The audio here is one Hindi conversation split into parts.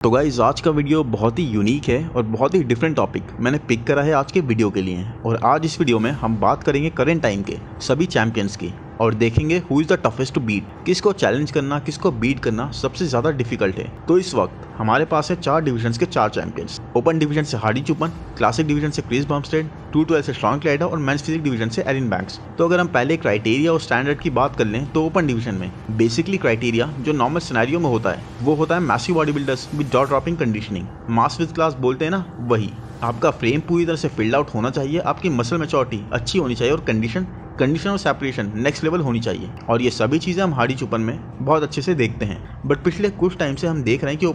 तो गाइस आज का वीडियो बहुत ही यूनिक है और बहुत ही डिफरेंट टॉपिक मैंने पिक करा है आज के वीडियो के लिए। और आज इस वीडियो में हम बात करेंगे करंट टाइम के सभी चैंपियंस की और देखेंगे who is the toughest to beat. किसको चैलेंज करना, किसको बीट करना सबसे ज़्यादा डिफिकल्ट है। तो इस वक्त हमारे पास है 4 डिविजन्स के 4 चैंपियंस। ओपन डिवीजन से हार्डी चुपन, क्लासिक डिवीजन से क्रिस बमस्टेड, 212 से शॉन क्लाइडर और मेंस फिजिक डिवीजन से एरिन बैंक्स। तो अगर हम पहले क्राइटेरिया और स्टैंडर्ड की बात कर लें तो ओपन डिवीजन में बेसिकली क्राइटेरिया जो नॉर्मल सिनेरियो में होता है वो होता है massive body builders with jaw dropping conditioning. Mass with class बोलते हैं ना, वही। आपका फ्रेम पूरी तरह से फिल्ड आउट होना चाहिए, आपकी मसल मैच्योरिटी अच्छी होनी चाहिए और कंडीशन और सेपरेशन नेक्स्ट लेवल होनी चाहिए। और ये सभी चीज़ें हम हार्डी चुपन में बहुत अच्छे से देखते हैं। बट पिछले कुछ टाइम से हम देख रहे हैं कि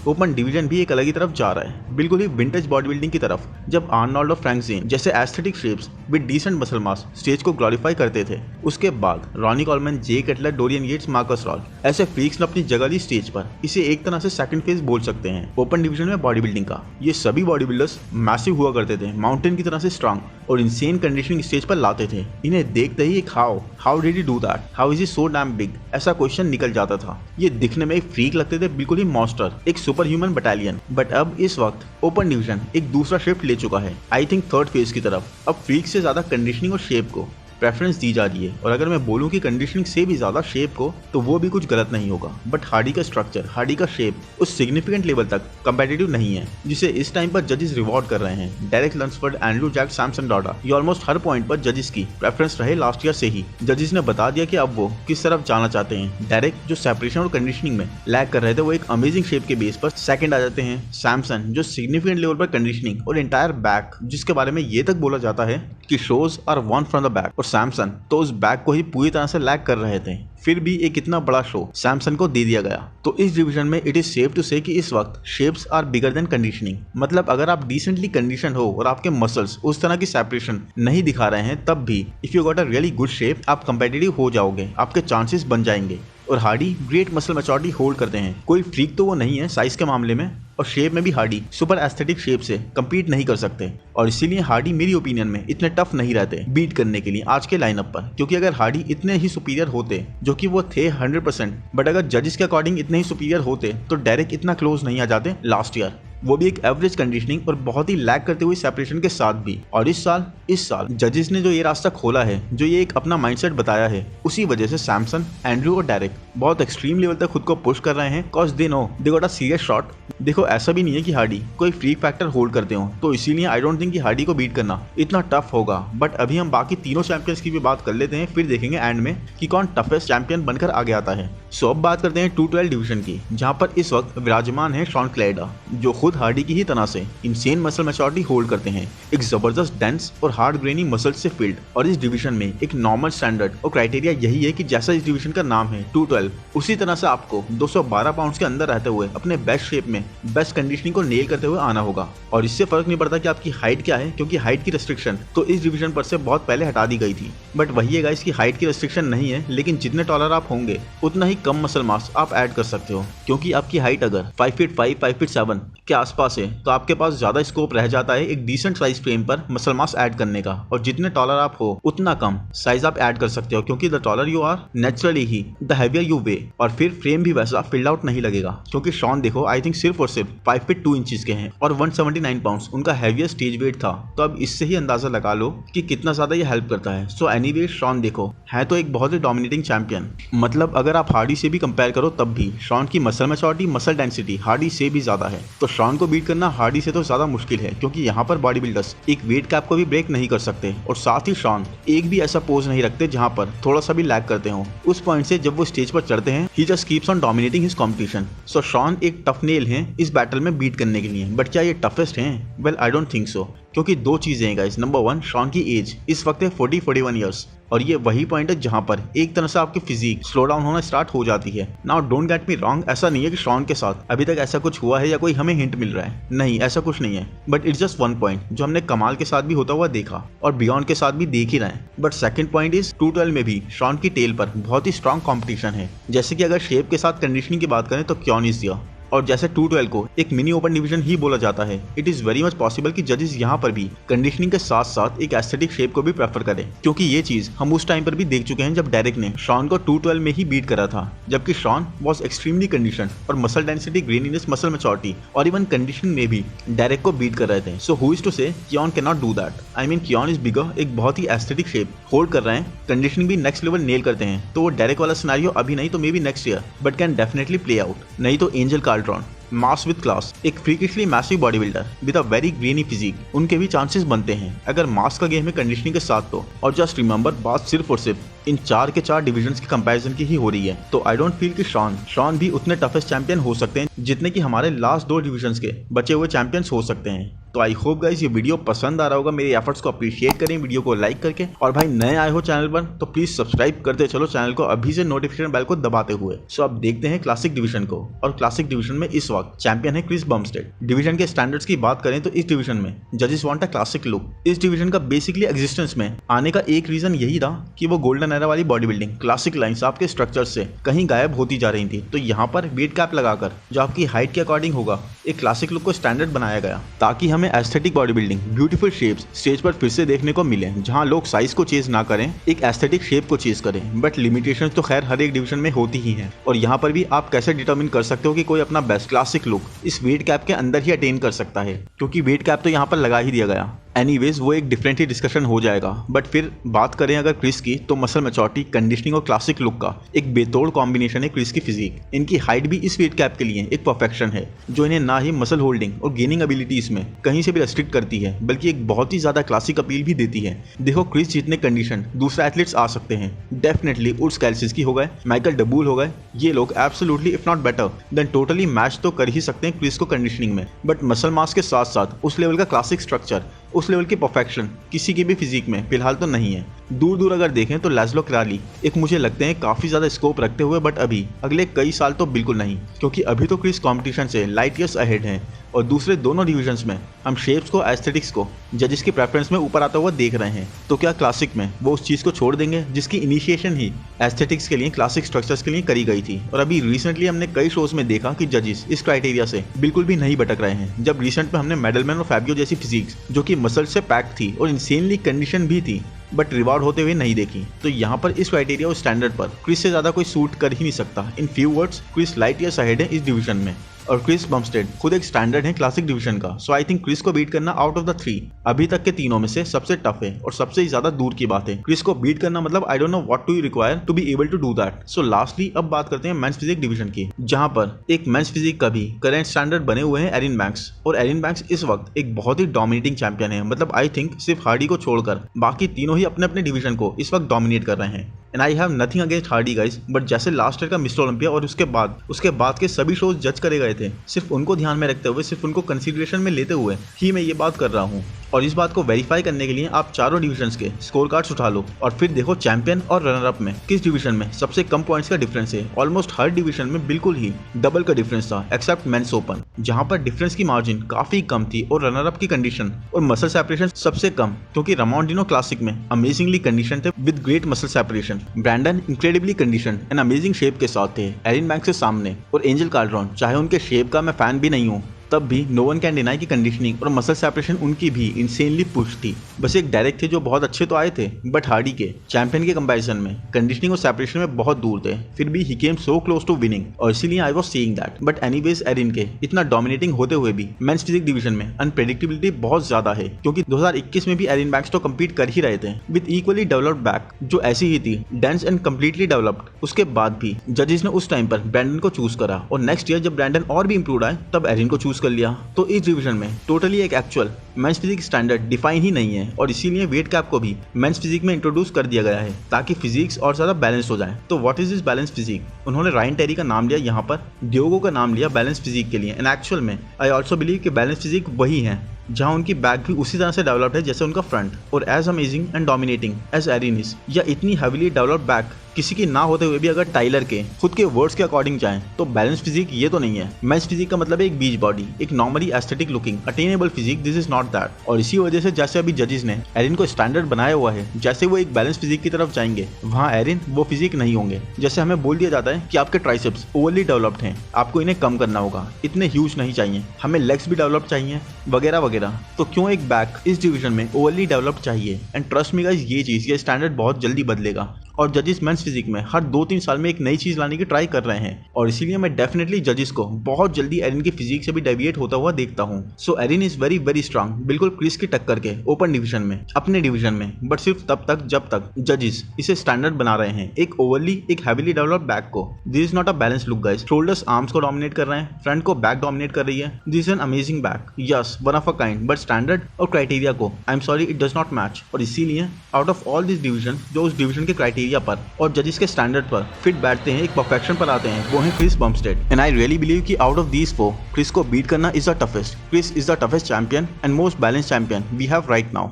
ओपन डिवीजन भी एक अलग ही तरफ जा रहा है, बिल्कुल ही विंटेज बॉडी बिल्डिंग की तरफ। जब आर्नोल्ड और फ्रैंक ज़ेन जैसे aesthetic shapes with decent muscle mass stage को ग्लोरीफाई करते थे, उसके बाद Ronnie Coleman, Jay Cutler, Dorian Yates, Marcus Ruhl ऐसे फ्रीक्स ने अपनी जगह ली स्टेज पर। इसे एक तरह से सेकंड फेज बोल सकते हैं ओपन डिवीजन में बॉडी बिल्डिंग का। ये सभी बॉडी बिल्डर्स मैसिव हुआ करते थे, माउंटेन की तरह से स्ट्रांग और इंसेन कंडीशनिंग स्टेज पर लाते थे। इन्हें देखते ही एक how did he do that, how is he so damn big ऐसा क्वेश्चन निकल जाता था। ये दिखने में एक फ्रीक लगते थे, बिल्कुल ही मॉन्स्टर, एक सुपर ह्यूमन बटालियन। बट अब इस वक्त ओपन डिवीजन एक दूसरा शिफ्ट ले चुका है, आई थिंक थर्ड फेज की तरफ। अब फ्रीक से ज्यादा कंडीशनिंग और शेप को प्रेफरेंस दी जा रही है। और अगर मैं बोलूं कि कंडीशनिंग से भी ज्यादा शेप को, तो वो भी कुछ गलत नहीं होगा। बट हार्डी का स्ट्रक्चर, हार्डी का शेप उस सिग्निफिकेंट लेवल तक कंपेटिटिव नहीं है जिसे इस टाइम पर जजेस रिवॉर्ड कर रहे हैं। डेरेक लंसफोर्ड, एंड्रू जैक, सैमसन डॉडा, ये ऑलमोस्ट हर पॉइंट पर जजेस की प्रेफरेंस रहे लास्ट ईयर से ही। जजेस ने बता दिया कि अब वो किस तरफ जाना चाहते हैं। डेरेक जो सेपरेशन और कंडीशनिंग में लैग कर रहे थे, वो एक अमेजिंग शेप के बेस पर सेकंड आ जाते हैं। सैमसन जो सिग्निफिकेंट लेवल पर कंडीशनिंग और एंटायर बैक, जिसके बारे में ये तक बोला जाता है कि shows are won from the back, और सैमसन तो उस बैक को ही पूरी तरह से लैग कर रहे थे। फिर भी एक इतना बड़ा शो सैमसन को दे दिया गया। तो इस डिवीजन में इट इज सेफ टू से कि इस वक्त shapes are bigger than conditioning. मतलब अगर आप डिसेंटली कंडीशन हो और आपके मसल्स उस तरह की सेपरेशन नहीं दिखा रहे हैं, तब भी if you got a really good shape आप कंपेटिटिव हो जाओगे, आपके चांसेस बन जाएंगे। और Hardy great muscle maturity hold करते हैं, कोई फ्रीक तो वो नहीं है साइज के मामले में, और शेप में भी हार्डी सुपर एस्थेटिक शेप से कम्पीट नहीं कर सकते। और इसीलिए हार्डी मेरी ओपिनियन में इतने टफ नहीं रहते बीट करने के लिए आज के लाइनअप पर। क्योंकि अगर हार्डी इतने ही सुपीरियर होते, जो कि वो थे 100%, बट अगर जजेस के अकॉर्डिंग इतने ही सुपीरियर होते, तो डेरेक इतना क्लोज नहीं आ जाते लास्ट ईयर, वो भी एक एवरेज कंडीशनिंग और बहुत ही लैग करते हुए सेपरेशन के साथ भी। और इस साल जजेस ने जो ये रास्ता खोला है, जो ये एक अपना माइंडसेट बताया है, उसी वजह से सैमसन, एंड्रू और डेरेक बहुत एक्सट्रीम लेवल तक खुद को पुश कर रहे हैं, cause they know they got a serious shot. देखो ऐसा भी नहीं है कि हार्डी कोई फ्रीक फैक्टर होल्ड करते हो, तो इसीलिए आई डोंट थिंक कि हार्डी को बीट करना इतना टफ होगा। बट अभी हम बाकी तीनों चैंपियंस की भी बात कर लेते हैं, फिर देखेंगे एंड में कि कौन टफेस्ट चैंपियन बनकर आगे आता है। सो अब बात करते हैं 212 डिवीजन की, जहां पर इस वक्त विराजमान है शॉन क्लाइडर, जो खुद हार्डी की ही तरह से इंसेन मसल मैच्योरिटी होल्ड करते हैं, एक जबरदस्त डेंस और हार्ड ग्रेनी मसल से फील्ड। और इस डिवीजन में एक नॉर्मल स्टैंडर्ड और क्राइटेरिया यही है कि जैसा इस डिवीजन का नाम है 212, उसी तरह से आपको 212 पाउंड्स के अंदर रहते हुए अपने बेस्ट शेप में बेस्ट कंडीशनिंग को नेल करते हुए आना होगा। और इससे फर्क नहीं पड़ता कि आपकी हाइट क्या है, क्योंकि हाइट की रेस्ट्रिक्शन तो इस डिवीजन पर से बहुत पहले हटा दी गई थी। बट वही है गाइस कि हाइट की रेस्ट्रिक्शन नहीं है, लेकिन जितने टॉलर आप होंगे उतना ही कम मसल मास आप ऐड कर सकते हो। क्योंकि आपकी हाइट अगर 5 फीट 5, 5 फीट 7 के आसपास है, तो आपके पास ज्यादा स्कोप रह जाता है एक डिसेंट साइज फ्रेम पर मसल मास ऐड करने का। और जितने टॉलर आप हो उतना कम साइज आप ऐड कर सकते हो, क्योंकि the taller you are naturally ही द हैवियर यू वे। और फिर फ्रेम भी वैसा फिल्ड आउट नहीं लगेगा, क्योंकि शॉन देखो आई थिंक सिर्फ और सिर्फ 5 फीट 2 इंचेस के हैं और 179 पाउंड्स उनका हैवीएस्ट स्टेज वेट था। तो अब इससे ही अंदाजा लगा लो कि कितना ज्यादा ये हेल्प करता है। सो एनीवे शॉन देखो है तो एक बहुत ही डोमिनेटिंग चैंपियन। मतलब अगर आप हार्डी से भी कंपेयर करो, तब भी शॉन की muscle maturity, muscle density Hardy से भी ज्यादा है। तो शॉन को बीट करना हार्डी से तो ज्यादा मुश्किल है, क्योंकि यहाँ पर बॉडी बिल्डर्स एक वेट कैप को भी ब्रेक नहीं कर सकते। और साथ ही शॉन एक भी ऐसा पोज नहीं रखते जहाँ पर थोड़ा सा भी लैग करते हो। उस पॉइंट से जब वो स्टेज पर चढ़ते हैं, he just keeps on dominating his competition. So Shawn एक टफ नेल है इस बैटल में बीट करने के लिए। बट क्या ये टफेस्ट हैं? Well I don't think so, क्योंकि दो चीजें हैं गाइस। नंबर 1, शॉन की एज इस वक्त है 40-41 ईयर्स, और ये वही पॉइंट है जहां पर एक तरह से आपकी फिजिक स्लो डाउन होना स्टार्ट हो जाती है। Now don't get me wrong, ऐसा नहीं है कि शॉन के साथ अभी तक ऐसा कुछ हुआ है या कोई हमें हिंट मिल रहा है, नहीं ऐसा कुछ नहीं है। But it's just one point जो हमने कमाल के साथ भी होता हुआ देखा और बियॉन्ड के साथ भी देख ही रहे हैं। बट सेकंड पॉइंट इज 212 में भी शॉन की टेल पर बहुत ही स्ट्रॉन्ग कॉम्पिटिशन है। जैसे कि अगर शेप के साथ कंडीशनिंग की बात करें तो क्योनिस दिया, और जैसे 212 को एक मिनी ओपन डिवीजन ही बोला जाता है, it is very much possible कि जजेस यहाँ पर भी कंडीशनिंग के साथ साथ एक एस्थेटिक शेप को भी प्रेफर करें, क्योंकि ये चीज हम उस टाइम पर भी देख चुके हैं जब डेरेक ने शॉन को 212 में ही बीट करा था, जबकि शॉन वॉज एक्सट्रीमली कंडीशन और मसल डेंसिटी, ग्रेनीनेस, मसल मैच्योरिटी और इवन कंडीशनिंग में भी डेरेक को बीट कर रहे थे। So who is to say Keone can not do that. I mean Keone is bigger, एक बहुत ही एस्थेटिक शेप होल्ड कर रहे हैं, कंडीशनिंग भी नेक्स्ट लेवल नेल करते हैं, तो वो डेरेक वाला सिनेरियो अभी नहीं तो maybe next year, but can definitely play out. नहीं तो Angel Calderon, mass with class, एक freakishly massive bodybuilder with a very grainy physique, उनके भी चांसेस बनते हैं अगर मास का गेम है कंडीशनिंग के साथ तो। और जस्ट रिमेंबर, बात सिर्फ और सिर्फ इन 4 के 4 डिविजन्स के कंपैरिजन की ही हो रही है, तो आई डोंट फील कि शॉन भी उतने टफेस्ट चैंपियन हो सकते हैं जितने कि हमारे लास्ट 2 डिविजन्स के बचे हुए चैंपियंस हो सकते हैं। तो आई होप गाइस ये वीडियो पसंद आ रहा होगा, मेरे एफर्ट्स को अप्रिशिएट करें वीडियो को लाइक करके, और भाई नए आए हो चैनल पर तो प्लीज सब्सक्राइब करते चलो चैनल को अभी से नोटिफिकेशन बेल को दबाते हुए। सो अब देखते हैं क्लासिक डिवीजन को, और क्लासिक डिवीजन में इस वक्त चैंपियन है क्रिस बमस्टेड। डिवीजन के स्टैंडर्ड्स की बात करें तो इस डिवीजन में जजेस वांट अ क्लासिक लुक। इस डिवीजन का बेसिकली एग्जिस्टेंस में आने का एक रीजन यही था कि वो गोल्डन एरा वाली बॉडी बिल्डिंग क्लासिक लाइंस आपके स्ट्रक्चर से कहीं गायब होती जा रही थी, तो यहाँ पर वेट कैप लगाकर जो आपकी हाइट के अकॉर्डिंग होगा एक क्लासिक लुक को स्टैंडर्ड बनाया गया, ताकि हमें aesthetic body building, beautiful shapes stage पर फिर से देखने को मिले, जहां लोग साइज को चेज ना करें, एक एस्थेटिक शेप को चेज करें। बट लिमिटेशंस तो खैर हर एक डिवीजन में होती ही हैं, और यहाँ पर भी आप कैसे डिटरमिन कर सकते हो कि कोई अपना बेस्ट क्लासिक लुक इस वेट कैप के अंदर ही अटेन कर सकता है, क्योंकि वेट कैप तो यहाँ पर लगा ही दिया गया। एनीवेज वो एक डिफरेंट ही डिस्कशन हो जाएगा, बट फिर बात करें अगर क्रिस की, तो मसल मैच्योरिटी, कंडीशनिंग और क्लासिक लुक का एक बेतोड़ कॉम्बिनेशन है क्रिस की फिजिक। इनकी हाइट भी इस वेट कैप के लिए एक परफेक्शन है, जो इन्हें ना ही मसल होल्डिंग और गेनिंग एबिलिटीज में कहीं से भी रेस्ट्रिक्ट करती है, बल्कि एक बहुत ही ज्यादा क्लासिक अपील भी देती है। देखो क्रिस जितने कंडीशन दूसरे एथलीट्स आ सकते हैं, डेफिनेटली उड्स कैल्सिस्की हो गए, माइकल डबूल हो गए, ये लोग absolutely if not better than totally match तो कर ही सकते हैं क्रिस को कंडीशनिंग में, बट मसल मास के साथ साथ उस लेवल का क्लासिक स्ट्रक्चर, उस लेवल की परफेक्शन किसी की भी फिजिक में फिलहाल तो नहीं है। दूर दूर अगर देखें तो लाज़लो क्राली एक मुझे लगते हैं काफ़ी ज़्यादा स्कोप रखते हुए, बट अभी अगले कई साल तो बिल्कुल नहीं, क्योंकि अभी तो क्रिस कंपटीशन से लाइट ईयर्स अहेड हैं, और दूसरे दोनों डिविजन्स में हम शेप्स को, एस्थेटिक्स को जजेस की प्रेफरेंस में ऊपर आता हुआ देख रहे हैं। तो क्या क्लासिक में वो उस चीज़ को छोड़ देंगे जिसकी इनिशिएशन ही एस्थेटिक्स के लिए, क्लासिक स्ट्रक्चर्स के लिए करी गई थी? और अभी रिसेंटली हमने कई शोज में देखा कि जजेस इस क्राइटेरिया से बिल्कुल भी नहीं भटक रहे हैं। जब रिसेंट में हमने मेडलमैन और फैबियो जैसी फिजिक्स जो कि मसल से पैक थी और इंसेनली कंडीशन भी थी, बट रिवॉर्ड होते हुए नहीं देखी, तो यहाँ पर इस क्राइटेरिया और स्टैंडर्ड पर क्रिस से ज्यादा कोई सूट कर ही नहीं सकता। In few words, Chris light years ahead है इस डिवीजन में, और क्रिस बमस्टेड खुद एक स्टैंडर्ड है क्लासिक डिवीजन का। सो आई थिंक क्रिस को बीट करना आउट ऑफ द 3 अभी तक के तीनों में से सबसे टफ है और सबसे ज्यादा दूर की बात है। क्रिस को बीट करना मतलब I don't know what do you require to be able to do that. So lastly अब बात करते हैं मेंस फिजिक डिवीजन की, जहां पर एक मेंस फिजिक का भी करंट स्टैंडर्ड बने हुए हैं एरिन बैंक्स, और एरिन बैंक्स इस वक्त एक बहुत ही डोमिनेटिंग चैंपियन है। मतलब आई थिंक सिर्फ हार्डी को छोड़कर बाकी तीनों ही अपने अपने डिवीजन को इस वक्त डोमिनेट कर रहे हैं। And I have nothing against Hardy guys, but जैसे लास्ट ईयर का मिस्टर ओलंपिया और उसके बाद के सभी शोज जज करे गए थे, सिर्फ उनको ध्यान में रखते हुए, सिर्फ उनको कंसीडरेशन में लेते हुए ही मैं ये बात कर रहा हूँ। और इस बात को वेरीफाई करने के लिए आप चारों डिविजन्स के स्कोर कार्ड्स उठा लो और फिर देखो चैंपियन और रनर अप में किस डिवीजन में सबसे कम पॉइंट्स का डिफरेंस है। ऑलमोस्ट हर डिवीजन में बिल्कुल ही डबल का डिफरेंस था, एक्सेप्ट मेंस ओपन, जहां पर डिफरेंस की मार्जिन काफी कम थी और रनर अप की कंडीशन और मसल सेपरेशन सबसे कम, क्योंकि रामोंडिनो क्लासिक में अमेजिंगली कंडीशन थे with great muscle separation, Brandon incredibly condition and amazing shape के साथ थे एरिन बैंक्स के सामने, और एंजल कार्लट्रॉन चाहे उनके शेप का मैं फैन भी नहीं हूँ, तब भी नो वन कैन डिनाई की कंडीशनिंग और मसल सेपरेशन उनकी भी इंसेनली पुश थी। बस एक डायरेक्ट थे जो बहुत अच्छे तो आए थे, बट हार्डी के चैंपियन के कंपैरिजन में कंडीशनिंग और सेपरेशन में बहुत दूर थे, फिर भी he came so close to winning, और इसीलिए I was seeing that. But anyways Erin के इतना डोमिनेटिंग होते हुए भी मेंस फिजिक डिवीजन में अनप्रेडिक्टेबिलिटी बहुत ज्यादा है, क्योंकि 2021 में भी एरिन बैंक्स तो कम्पीट कर ही रहे थे विद इक्वली डेवलप्ड बैक जो ऐसी ही थी, डेंस एंड कम्प्लीटली डेवलप्ड। उसके बाद भी जजेस ने उस टाइम पर ब्रैंडन को चूज करा, और नेक्स्ट ईयर जब ब्रैंडन और भी इंप्रूव आए तब एरिन को चूज कर लिया। तो इस डिवीजन में टोटली एक actual men's physique standard define ही नहीं है, और इसीलिए वेट कैप को भी मेंस फिजिक में इंट्रोड्यूस कर दिया गया है ताकि फिजिक्स और ज्यादा बैलेंस हो जाए। तो what is this balance physique? उन्होंने रायन टेरी का नाम लिया, यहाँ पर डियोगो का नाम लिया बैलेंस फिजिक के लिए, एंड एक्चुअल में आई ऑल्सो बिलीव कि बैलेंस फिजिक वही है जहां उनकी बैक भी उसी तरह से डेवलप्ड है जैसे उनका फ्रंट, और as amazing and dominating as Erin is, या इतनी हेवीली डेवलप्ड बैक किसी की ना होते हुए भी अगर टाइलर के खुद के वर्ड्स के अकॉर्डिंग जाएं तो बैलेंस फिजिक ये तो नहीं है। मेंस फिजिक का मतलब है एक बीच बॉडी, एक normally aesthetic looking attainable physique, this is not that. और इसी वजह से जैसे अभी जजेस ने एरिन को स्टैंडर्ड बनाया हुआ है, जैसे वो एक बैलेंस फिजिक की तरफ जाएंगे वहाँ एरिन वो फिजिक नहीं होंगे। जैसे हमें बोल दिया जाता है कि आपके ट्राइसेप्स ओवरली डेवलप्ड हैं, आपको इन्हें कम करना होगा, इतने ह्यूज नहीं चाहिए, हमें लेग्स भी डेवलप चाहिए वगैरह वगैरह। तो क्यों एक बैक इस डिवीजन में ओवरली डेवलप्ड चाहिए? एंड ट्रस्ट मी गाइस, ये चीज, ये स्टैंडर्ड बहुत जल्दी बदलेगा और जजेस मेंस फिजिक में हर 2-3 साल में एक नई चीज लाने की ट्राई कर रहे हैं और इसीलिए मैं डेफिनेटली जजेस को बहुत जल्दी एरिन की फिजिक से भी डेविएट होता हुआ देखता हूँ। So Erin is very very strong, बिल्कुल क्रिस की टक्कर के ओपन डिवीजन में, अपने डिवीजन में, बट सिर्फ तब तक जब तक जजेस इसे स्टैंडर्ड बना रहे हैं, एक ओवरली एक हैवीली डेवलप्ड बैक को। This is not a balance look guys. Shoulders arms को डोमिनेट कर रहे हैं, फ्रंट को बैक डोमिनेट कर रही है। This is an amazing back, yes one of a kind, but standard और क्राइटेरिया को I am sorry it does not match. और इसीलिए out of all this division जो उस डिवीजन के क्राइटेरिया पर और जजेस के स्टैंडर्ड पर फिट बैठते हैं, एक परफेक्शन पर आते हैं, वो है Chris Bumstead. And I really believe कि आउट ऑफ दीज 4 क्रिस को बीट करना is the toughest. Chris is the toughest champion and most balance champion we have right now.